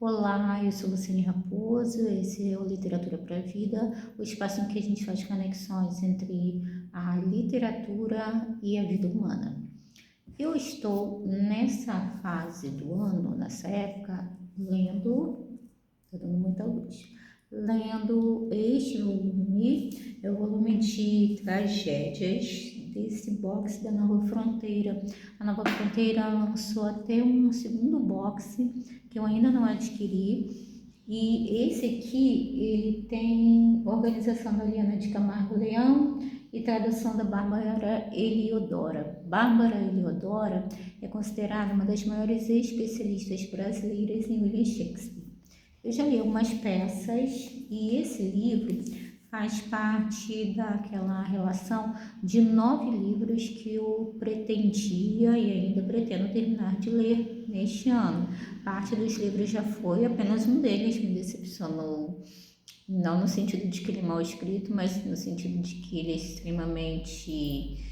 Olá, eu sou Luciane Raposo, esse é o Literatura para a Vida, o espaço em que a gente faz conexões entre a literatura e a vida humana. Eu estou nessa fase do ano, nessa época, está dando muita luz, lendo este volume, é o volume de tragédias desse box da Nova Fronteira. A Nova Fronteira lançou até um segundo box que eu ainda não adquiri. E esse aqui, ele tem organização da Liana de Camargo Leão e tradução da Bárbara Eliodora. Bárbara Eliodora é considerada uma das maiores especialistas brasileiras em William Shakespeare. Eu já li algumas peças e esse livro faz parte daquela relação de 9 livros que eu pretendia e ainda pretendo terminar de ler neste ano. Parte dos livros já foi, apenas um deles me decepcionou, não no sentido de que ele é mal escrito, mas no sentido de que ele é extremamente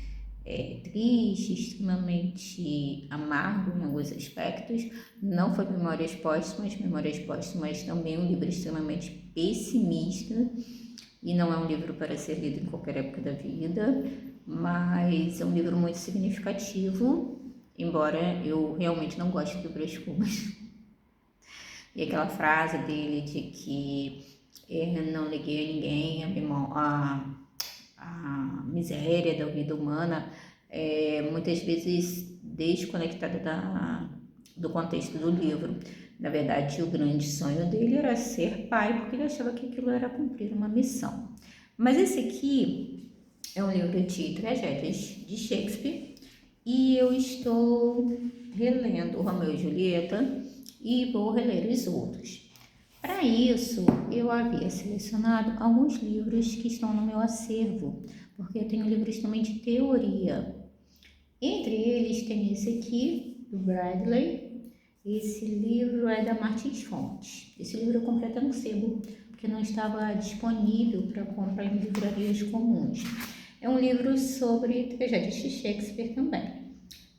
triste, extremamente amargo em alguns aspectos. Não foi Memórias Póstumas também é um livro extremamente pessimista e não é um livro para ser lido em qualquer época da vida, mas é um livro muito significativo, embora eu realmente não goste do Brás Cubas. E aquela frase dele de que não neguei a ninguém a miséria da vida humana, muitas vezes desconectada do contexto do livro. Na verdade, o grande sonho dele era ser pai, porque ele achava que aquilo era cumprir uma missão. Mas esse aqui é um livro de tragédias de Shakespeare e eu estou relendo Romeu e Julieta e vou reler os outros. Para isso, eu havia selecionado alguns livros que estão no meu acervo, porque eu tenho livros também de teoria. Entre eles tem esse aqui, do Bradley. Esse livro é da Martins Fontes. Esse livro eu comprei até no sebo, porque não estava disponível para comprar em livrarias comuns. É um livro sobre tragédias de Shakespeare também.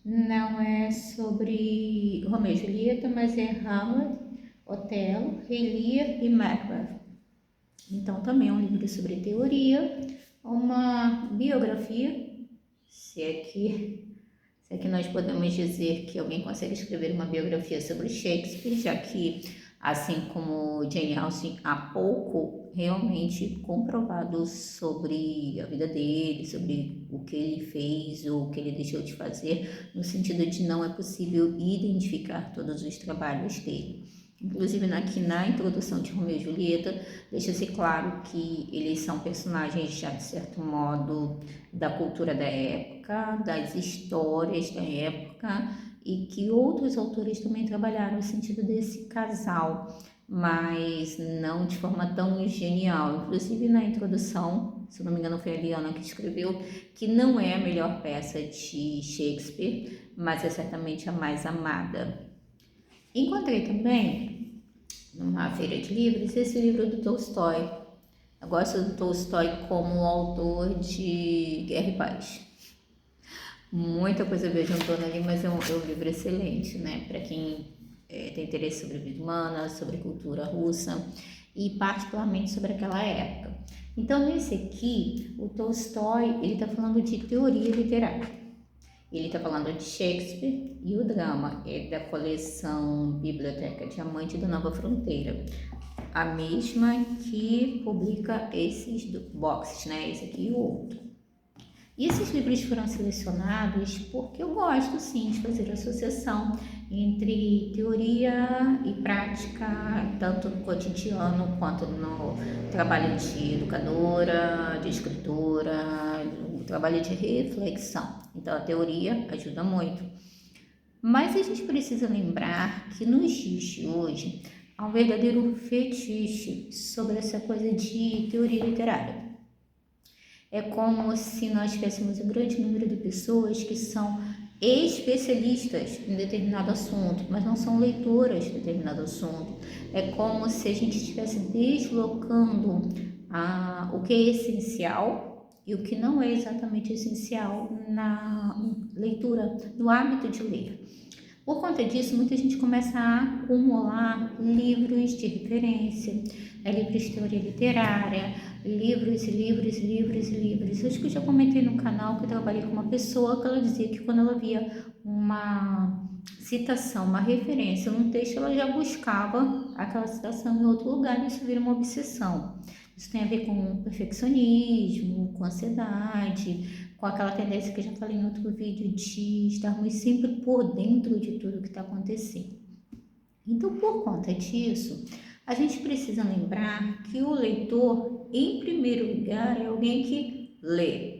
Não é sobre Romeu e Julieta, mas é Hamlet, Otelo, Rei Lear e Macbeth. Então também é um livro sobre teoria, uma biografia, se é que nós podemos dizer que alguém consegue escrever uma biografia sobre Shakespeare, já que, assim como Jane Austen, há pouco realmente comprovado sobre a vida dele, sobre o que ele fez ou o que ele deixou de fazer, no sentido de não é possível identificar todos os trabalhos dele. Inclusive aqui na introdução de Romeu e Julieta, deixa-se claro que eles são personagens já de certo modo da cultura da época, das histórias da época, e que outros autores também trabalharam no sentido desse casal, mas não de forma tão genial. Inclusive na introdução, se não me engano foi a Liana que escreveu, que não é a melhor peça de Shakespeare, mas é certamente a mais amada. Encontrei também, numa feira de livros, esse livro do Tolstói. Eu gosto do Tolstói como autor de Guerra e Paz. Muita coisa vejo em torno ali, mas é um livro excelente, né? Para quem tem interesse sobre a vida humana, sobre a cultura russa e particularmente sobre aquela época. Então, nesse aqui, o Tolstói, ele está falando de teoria literária. Ele está falando de Shakespeare e o drama é da coleção Biblioteca Diamante da Nova Fronteira, a mesma que publica esses boxes, né? Esse aqui e o outro. E esses livros foram selecionados porque eu gosto, sim, de fazer associação entre teoria e prática, tanto no cotidiano quanto no trabalho de educadora, de escritora, no trabalho de reflexão. Então, a teoria ajuda muito. Mas a gente precisa lembrar que nos dias de hoje há um verdadeiro fetiche sobre essa coisa de teoria literária. É como se nós tivéssemos um grande número de pessoas que são especialistas em determinado assunto, mas não são leitoras de determinado assunto. É como se a gente estivesse deslocando o que é essencial e o que não é exatamente essencial na leitura, no hábito de ler. Por conta disso, muita gente começa a acumular livros de referência, livros de teoria literária, livros. Acho que eu já comentei no canal que eu trabalhei com uma pessoa que ela dizia que quando ela via uma citação, uma referência num texto, ela já buscava aquela citação em outro lugar e isso vira uma obsessão. Isso tem a ver com perfeccionismo, com ansiedade, com aquela tendência que eu já falei em outro vídeo de estarmos sempre por dentro de tudo que está acontecendo. Então, por conta disso, a gente precisa lembrar que o leitor, em primeiro lugar, é alguém que lê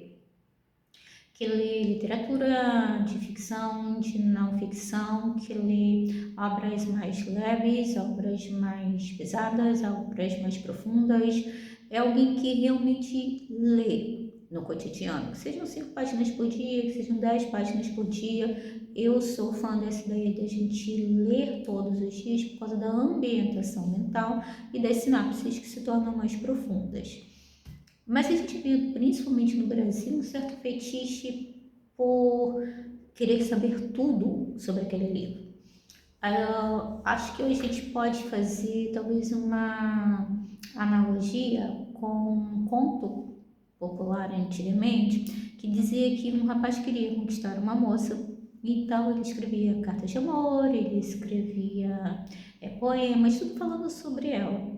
literatura de ficção, de não ficção, que lê obras mais leves, obras mais pesadas, obras mais profundas. É alguém que realmente lê no cotidiano, que sejam 5 páginas por dia, que sejam 10 páginas por dia. Eu sou fã dessa ideia de a gente ler todos os dias por causa da ambientação mental e das sinapses que se tornam mais profundas. Mas a gente viu, principalmente no Brasil, um certo fetiche por querer saber tudo sobre aquele livro. Acho que hoje a gente pode fazer talvez uma analogia com um conto popular antigamente, que dizia que um rapaz queria conquistar uma moça, então ele escrevia cartas de amor, ele escrevia poemas, tudo falando sobre ela.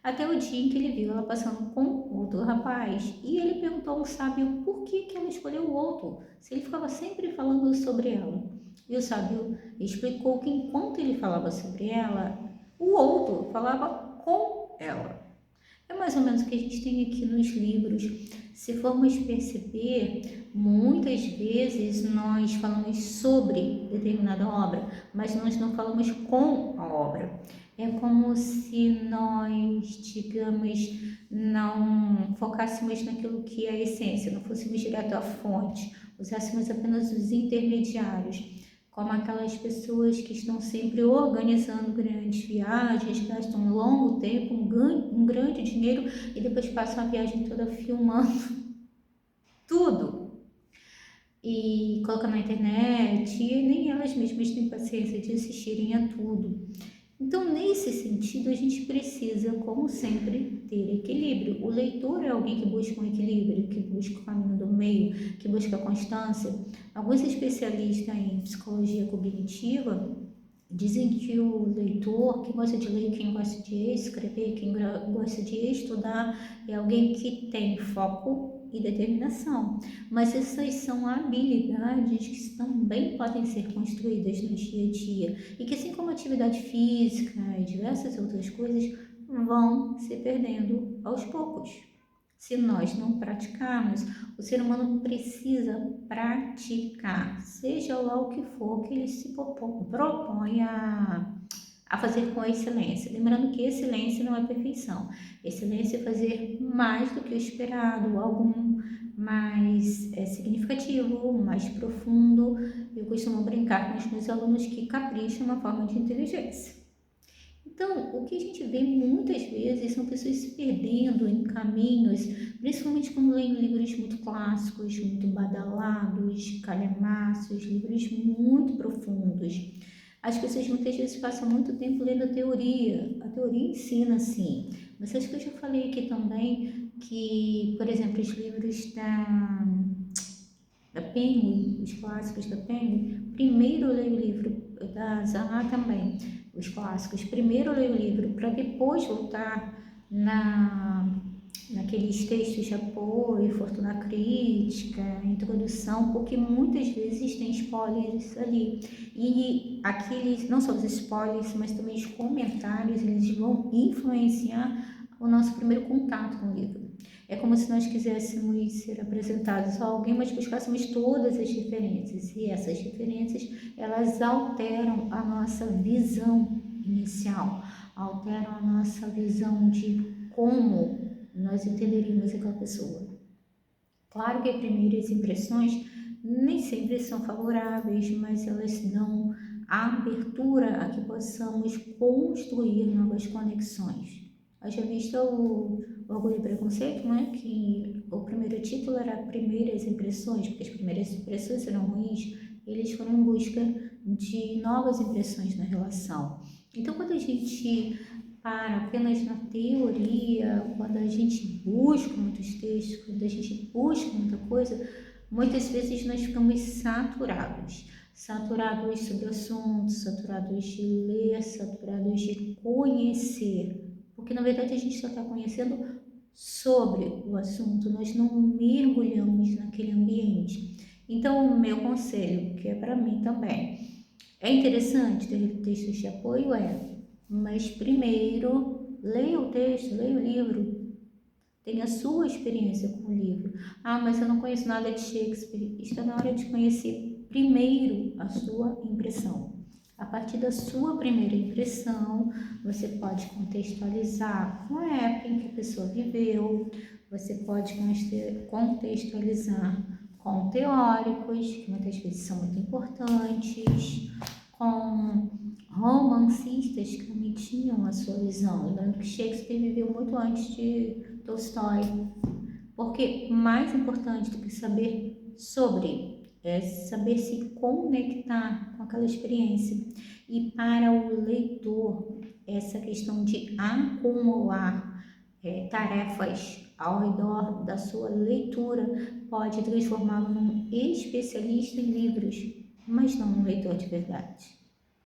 Até o dia em que ele viu ela passando com outro rapaz e ele perguntou ao sábio por que ela escolheu o outro, se ele ficava sempre falando sobre ela. E o sábio explicou que enquanto ele falava sobre ela, o outro falava com ela. É mais ou menos o que a gente tem aqui nos livros. Se formos perceber, muitas vezes nós falamos sobre determinada obra, mas nós não falamos com a obra. É como se nós, digamos, não focássemos naquilo que é a essência, não fôssemos direto à fonte, usássemos apenas os intermediários, como aquelas pessoas que estão sempre organizando grandes viagens, gastam um longo tempo, um grande dinheiro e depois passam a viagem toda filmando tudo e colocam na internet e nem elas mesmas têm paciência de assistirem a tudo. Então, nesse sentido, a gente precisa, como sempre, ter equilíbrio. O leitor é alguém que busca um equilíbrio, que busca o caminho do meio, que busca a constância. Alguns especialistas em psicologia cognitiva dizem que o leitor, quem gosta de ler, quem gosta de escrever, quem gosta de estudar, é alguém que tem foco e determinação. Mas essas são habilidades que também podem ser construídas no dia a dia e que, assim como atividade física e diversas outras coisas, vão se perdendo aos poucos. Se nós não praticarmos, o ser humano precisa praticar, seja lá o que for que ele se propõe a fazer com excelência. Lembrando que excelência não é perfeição. Excelência é fazer mais do que o esperado, algo mais significativo, mais profundo. Eu costumo brincar com os meus alunos que capricham na forma de inteligência. Então, o que a gente vê muitas vezes são pessoas se perdendo em caminhos, principalmente quando leem livros muito clássicos, muito badalados, calhamaços, livros muito profundos. As pessoas muitas vezes passam muito tempo lendo a teoria ensina sim, mas acho que eu já falei aqui também que, por exemplo, os livros da Penguin, os clássicos da Penguin, primeiro eu leio o livro da Zaha também, os clássicos, primeiro eu leio o livro para depois voltar naqueles textos de apoio, fortuna crítica, introdução, porque muitas vezes tem spoilers ali. E aqueles, não só os spoilers, mas também os comentários, eles vão influenciar o nosso primeiro contato com o livro. É como se nós quiséssemos ser apresentados a alguém, mas buscássemos todas as referências. E essas referências, elas alteram a nossa visão inicial, alteram a nossa visão de como nós entenderíamos aquela pessoa. Claro que as primeiras impressões nem sempre são favoráveis, mas elas dão a abertura a que possamos construir novas conexões. Haja vista o Orgulho e Preconceito, né? Que o primeiro título era Primeiras Impressões, porque as primeiras impressões eram ruins, eles foram em busca de novas impressões na relação. Então, quando a gente para apenas na teoria, quando a gente busca muitos textos, quando a gente busca muita coisa, muitas vezes nós ficamos saturados sobre o assunto, saturados de ler, saturados de conhecer, porque na verdade a gente só está conhecendo sobre o assunto, nós não mergulhamos naquele ambiente. Então, o meu conselho, que é para mim também, é interessante ter textos de apoio, mas primeiro leia o texto, leia o livro, tenha a sua experiência com o livro. Ah, mas eu não conheço nada de Shakespeare. Está na hora de conhecer primeiro a sua impressão. A partir da sua primeira impressão, você pode contextualizar com a época em que a pessoa viveu, você pode contextualizar com teóricos, que muitas vezes são muito importantes, com romancistas que também tinham a sua visão. Lembrando que Shakespeare viveu muito antes de Tolstói, porque mais importante do que saber sobre é saber se conectar com aquela experiência. E para o leitor, essa questão de acumular tarefas ao redor da sua leitura pode transformá-lo num especialista em livros, mas não um leitor de verdade.